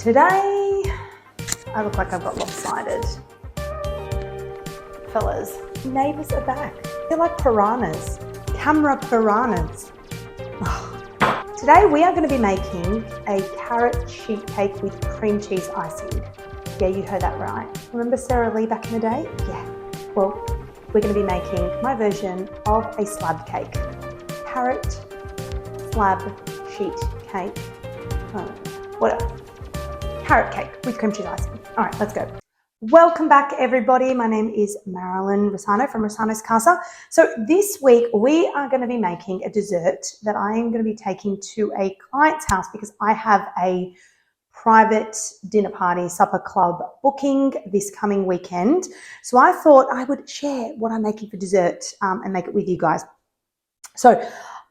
Today, I look like I've got lopsided. Fellas, neighbours are back. They're like piranhas, camera piranhas. Today we are going to be making a carrot sheet cake with cream cheese icing. Yeah, you heard that right. Remember Sarah Lee back in the day? Yeah. Well, we're going to be making my version of a slab cake. Carrot slab sheet cake. Whatever. Carrot cake with cream cheese icing. All right, let's go. Welcome back, everybody. My name is Marylin Rossano from Rossano's Casa. So this week we are going to be making a dessert that I am going to be taking to a client's house because I have a private dinner party, supper club booking this coming weekend. So I thought I would share what I'm making for dessert and make it with you guys. So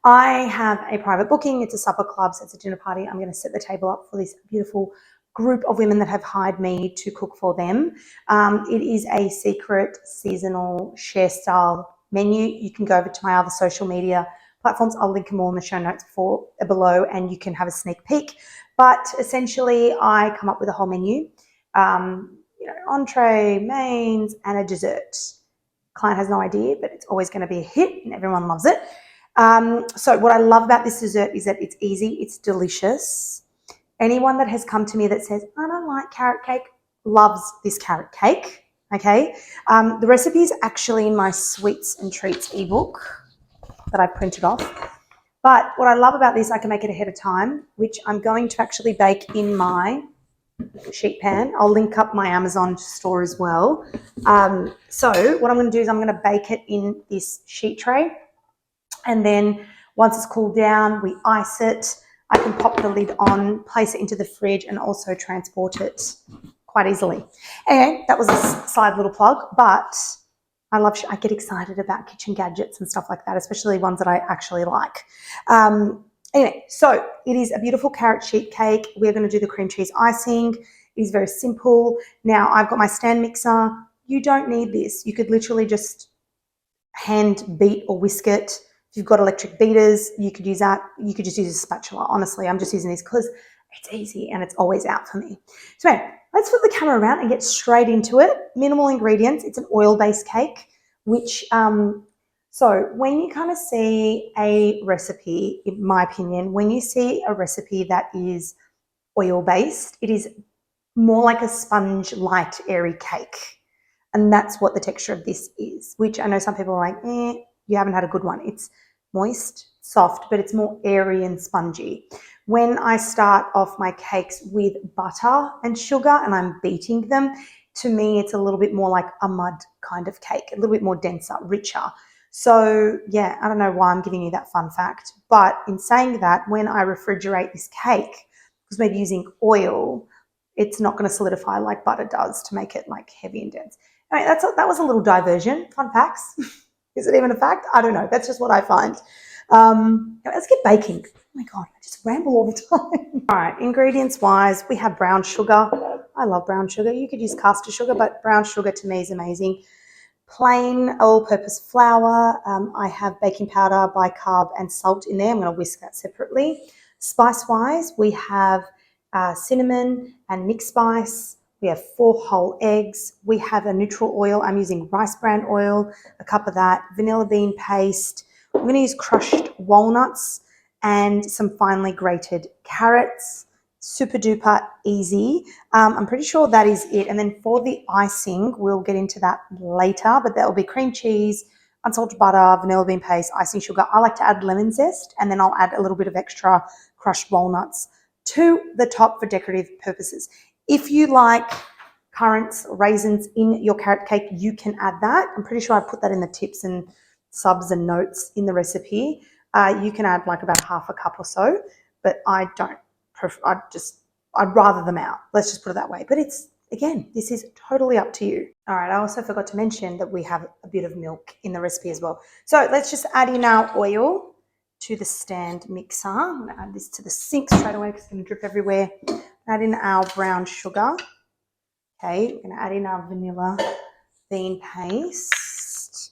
I have a private booking. It's a supper club, so it's a dinner party. I'm going to set the table up for this beautiful group of women that have hired me to cook for them. It is a secret seasonal share style menu. You can go over to my other social media platforms. I'll link them all in the show notes below and you can have a sneak peek. But essentially I come up with a whole menu, entree, mains, and a dessert. Client has no idea, but it's always going to be a hit and everyone loves it. So what I love about this dessert is that it's easy, it's delicious. Anyone that has come to me that says, I don't like carrot cake, loves this carrot cake, okay? The recipe is actually in my Sweets and Treats ebook that I printed off. But what I love about this, I can make it ahead of time, which I'm going to actually bake in my sheet pan. I'll link up my Amazon store as well. So what I'm going to do is I'm going to bake it in this sheet tray. And then once it's cooled down, we ice it. I can pop the lid on, place it into the fridge, and also transport it quite easily. Anyway, that was a side little plug, but I get excited about kitchen gadgets and stuff like that, especially ones that I actually like. Anyway, so it is a beautiful carrot sheet cake. We're going to do the cream cheese icing. It is very simple. Now, I've got my stand mixer. You don't need this. You could literally just hand beat or whisk it. If you've got electric beaters, you could use that. You could just use a spatula. Honestly, I'm just using this because it's easy and it's always out for me. So anyway, let's flip the camera around and get straight into it. Minimal ingredients. It's an oil-based cake, which, so when you kind of see a recipe, in my opinion, when you see a recipe that is oil-based, it is more like a sponge, light, airy cake. And that's what the texture of this is, which I know some people are like, you haven't had a good one. It's moist, soft, but it's more airy and spongy. When I start off my cakes with butter and sugar and I'm beating them, to me, it's a little bit more like a mud kind of cake, a little bit more denser, richer. So yeah, I don't know why I'm giving you that fun fact, but in saying that, when I refrigerate this cake, because maybe using oil, it's not going to solidify like butter does to make it like heavy and dense. Anyway, that was a little diversion. Fun facts. Is it even a fact? I don't know. That's just what I find. Let's get baking. Oh my God, I just ramble all the time. All right, ingredients wise, we have brown sugar. I love brown sugar. You could use caster sugar, but brown sugar to me is amazing. Plain all-purpose flour. I have baking powder, bicarb, and salt in there. I'm going to whisk that separately. Spice-wise, we have cinnamon and mixed spice. We have 4 whole eggs. We have a neutral oil. I'm using rice bran oil, a cup of that, vanilla bean paste. I'm going to use crushed walnuts and some finely grated carrots. Super duper easy. I'm pretty sure that is it. And then for the icing, we'll get into that later, but that will be cream cheese, unsalted butter, vanilla bean paste, icing sugar. I like to add lemon zest, and then I'll add a little bit of extra crushed walnuts to the top for decorative purposes. If you like currants, raisins in your carrot cake, you can add that. I'm pretty sure I put that in the tips and subs and notes in the recipe. You can add like about half a cup or so, but I don't. I'd rather them out. Let's just put it that way. But again, this is totally up to you. All right, I also forgot to mention that we have a bit of milk in the recipe as well. So let's just add in our oil to the stand mixer. I'm going to add this to the sink straight away because it's going to drip everywhere. Add in our brown sugar. Okay, we're going to add in our vanilla bean paste.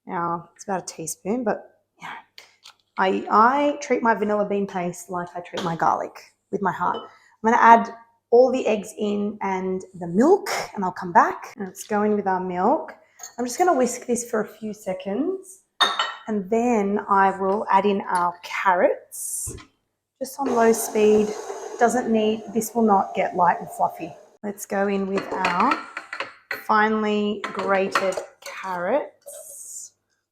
Now, it's about a teaspoon, but yeah, I treat my vanilla bean paste like I treat my garlic, with my heart. I'm going to add all the eggs in and the milk, and I'll come back. And let's go in with our milk. I'm just going to whisk this for a few seconds, and then I will add in our carrots, just on low speed. This will not get light and fluffy. Let's go in with our finely grated carrots.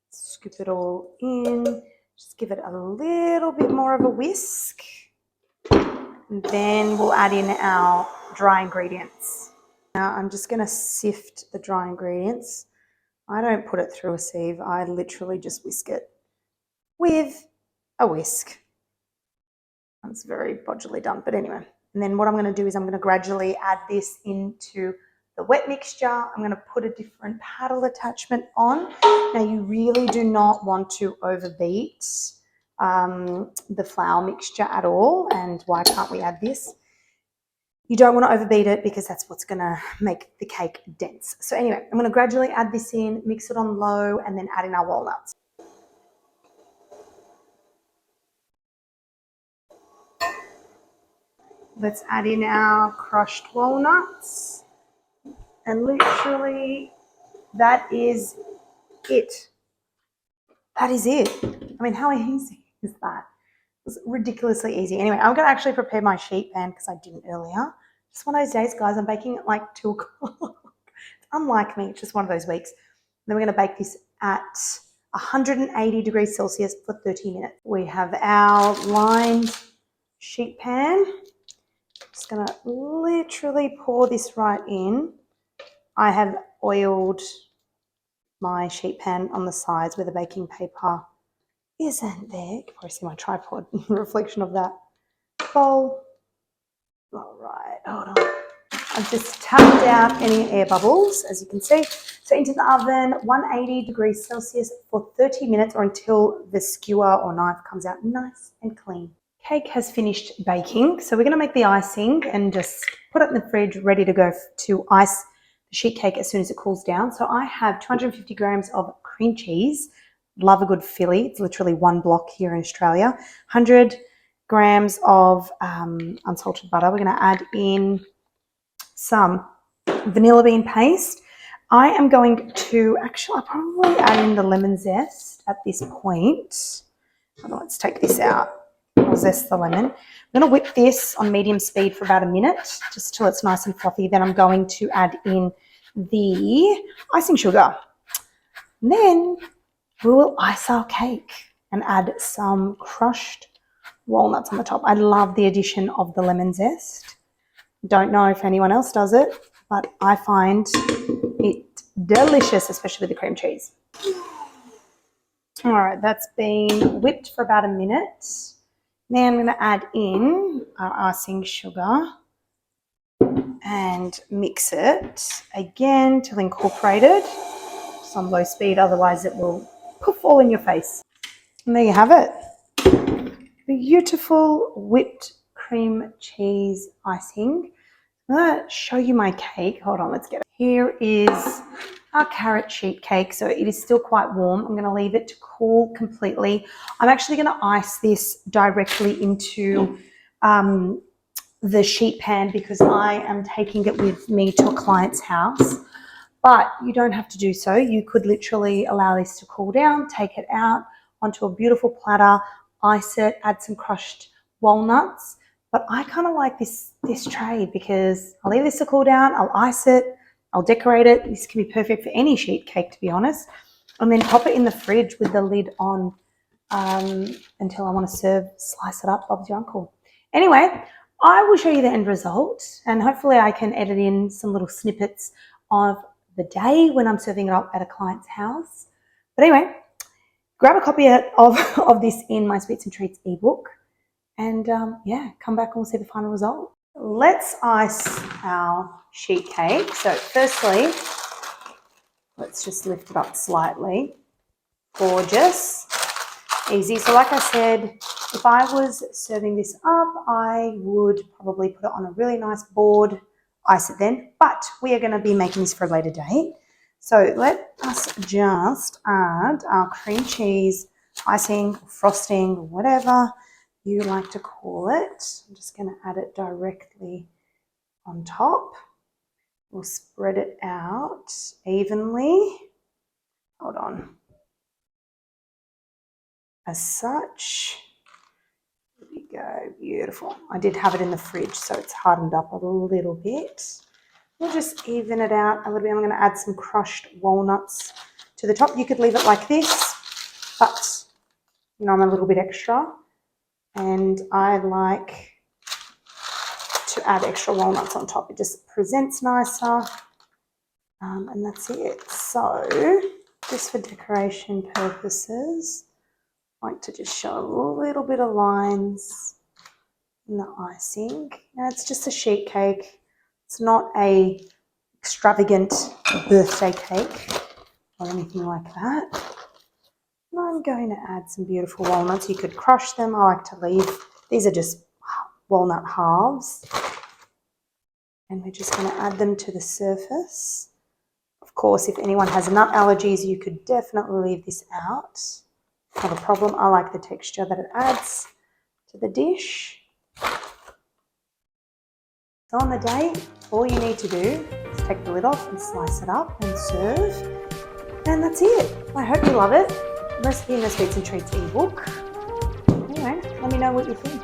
Scoop it all in. Just give it a little bit more of a whisk. And then we'll add in our dry ingredients. Now I'm just going to sift the dry ingredients. I don't put it through a sieve. I literally just whisk it with a whisk. That's very bodgily done, but anyway. And then what I'm going to do is I'm going to gradually add this into the wet mixture. I'm going to put a different paddle attachment on. Now you really do not want to overbeat the flour mixture at all. And why can't we add this? You don't want to overbeat it because that's what's going to make the cake dense. So anyway, I'm going to gradually add this in, mix it on low, and then add in our walnuts. Let's add in our crushed walnuts. And literally, that is it. That is it. I mean, how easy is that? It was ridiculously easy. Anyway, I'm going to actually prepare my sheet pan because I didn't earlier. Just one of those days, guys. I'm baking at like 2 o'clock. Unlike me, it's just one of those weeks. Then we're going to bake this at 180 degrees Celsius for 30 minutes. We have our lined sheet pan. Just going to literally pour this right in. I have oiled my sheet pan on the sides where the baking paper isn't there. You can probably see my tripod reflection of that bowl. All right, hold on. I've just tapped out any air bubbles, as you can see. So into the oven, 180 degrees Celsius for 30 minutes or until the skewer or knife comes out nice and clean. Cake has finished baking, so we're going to make the icing and just put it in the fridge ready to go to ice the sheet cake as soon as it cools down. So I have 250 grams of cream cheese. Love a good filly. It's literally one block here in Australia. 100 grams of unsalted butter. We're going to add in some vanilla bean paste. I am going to, actually, I'll probably add in the lemon zest at this point. Let's take this out. I'll zest the lemon. I'm going to whip this on medium speed for about a minute, just till it's nice and fluffy. Then I'm going to add in the icing sugar. And then we will ice our cake and add some crushed walnuts on the top. I love the addition of the lemon zest. Don't know if anyone else does it, but I find it delicious, especially with the cream cheese. All right, that's been whipped for about a minute. Now I'm going to add in our icing sugar and mix it again till incorporated. Just on low speed, otherwise it will poof all in your face. And there you have it. Beautiful whipped cream cheese icing. I'm going to show you my cake. Hold on, let's get it. Here is our carrot sheet cake. So it is still quite warm. I'm going to leave it to cool completely. I'm actually going to ice this directly into the sheet pan because I am taking it with me to a client's house. But you don't have to do so. You could literally allow this to cool down, take it out onto a beautiful platter, ice it, add some crushed walnuts. But I kind of like this tray because I'll leave this to cool down, I'll ice it, I'll decorate it. This can be perfect for any sheet cake, to be honest. And then pop it in the fridge with the lid on until I want to serve, slice it up, Bob's your uncle. Anyway, I will show you the end result and hopefully I can edit in some little snippets of the day when I'm serving it up at a client's house. But anyway, grab a copy of this in my Sweets and Treats ebook and yeah, come back and we'll see the final result. Let's ice our sheet cake. So firstly, let's just lift it up slightly. Gorgeous, easy. So like I said, if I was serving this up, I would probably put it on a really nice board, ice it then, but we are going to be making this for a later date. So let us just add our cream cheese icing, frosting, whatever you like to call it. I'm just going to add it directly on top. We'll spread it out evenly. Hold on. As such. There we go, beautiful. I did have it in the fridge, so it's hardened up a little bit. We'll just even it out a little bit. I'm going to add some crushed walnuts to the top. You could leave it like this, but you know, I'm a little bit extra, and I like to add extra walnuts on top. It just presents nicer, and that's it. So just for decoration purposes, I like to just show a little bit of lines in the icing. Now it's just a sheet cake. It's not a extravagant birthday cake or anything like that. And I'm going to add some beautiful walnuts. You could crush them. I like to leave. These are just walnut halves. And we're just going to add them to the surface. Of course, if anyone has nut allergies, you could definitely leave this out. Not a problem. I like the texture that it adds to the dish. So on the day, all you need to do is take the lid off and slice it up and serve. And that's it. I hope you love it. Recipe in the Sweets and Treats ebook. Anyway, let me know what you think.